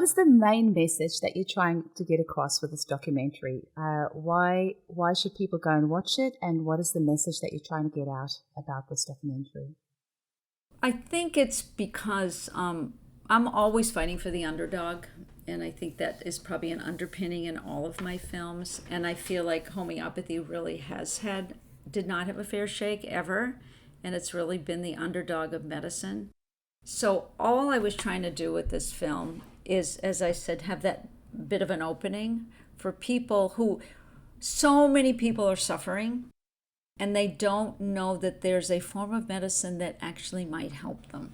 is the main message that you're trying to get across with this documentary? Why should people go and watch it? And what is the message that you're trying to get out about this documentary? I think it's because I'm always fighting for the underdog. And I think that is probably an underpinning in all of my films. And I feel like homeopathy really did not have a fair shake ever. And it's really been the underdog of medicine. So all I was trying to do with this film is, as I said, have that bit of an opening for people so many people are suffering and they don't know that there's a form of medicine that actually might help them.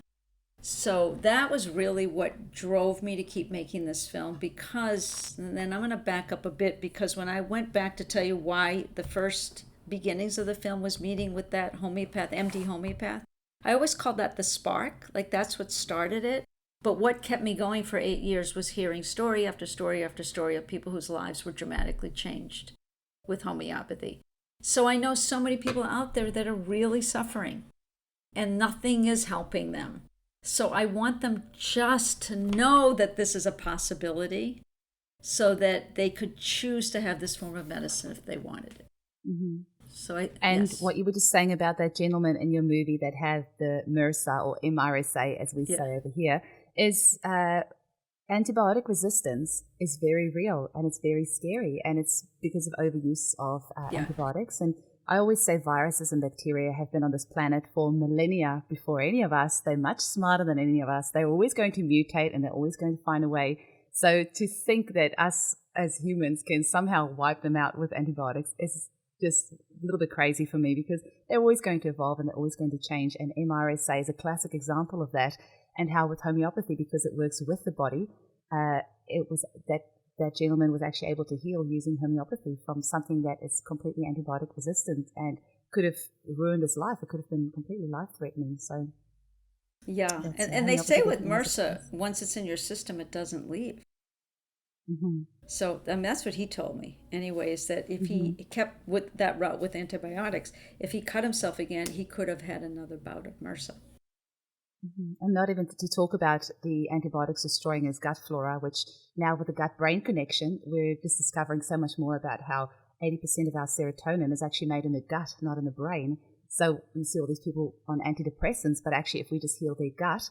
So that was really what drove me to keep making this film, because, and then I'm going to back up a bit, because when I went back to tell you why the first beginnings of the film was meeting with that MD homeopath, I always called that the spark, like that's what started it. But what kept me going for 8 years was hearing story after story after story of people whose lives were dramatically changed with homeopathy. So I know so many people out there that are really suffering and nothing is helping them. So I want them just to know that this is a possibility so that they could choose to have this form of medicine if they wanted it. Mm-hmm. What you were just saying about that gentleman in your movie that had the MRSA, or MRSA as we say over here, is antibiotic resistance is very real and it's very scary, and it's because of overuse of antibiotics. And I always say viruses and bacteria have been on this planet for millennia before any of us. They're much smarter than any of us. They're always going to mutate and they're always going to find a way. So to think that us as humans can somehow wipe them out with antibiotics is just a little bit crazy for me, because they're always going to evolve and they're always going to change. And MRSA is a classic example of that, and how with homeopathy, because it works with the body, it was that gentleman was actually able to heal using homeopathy from something that is completely antibiotic resistant and could have ruined his life. It could have been completely life-threatening. So, and they say with MRSA, once it's in your system, it doesn't leave. Mm-hmm. So that's what he told me. Anyways, that if he kept with that route with antibiotics, if he cut himself again, he could have had another bout of MRSA. Mm-hmm. And not even to talk about the antibiotics destroying his gut flora, which now with the gut-brain connection, we're just discovering so much more about how 80% of our serotonin is actually made in the gut, not in the brain. So we see all these people on antidepressants, but actually if we just heal their gut...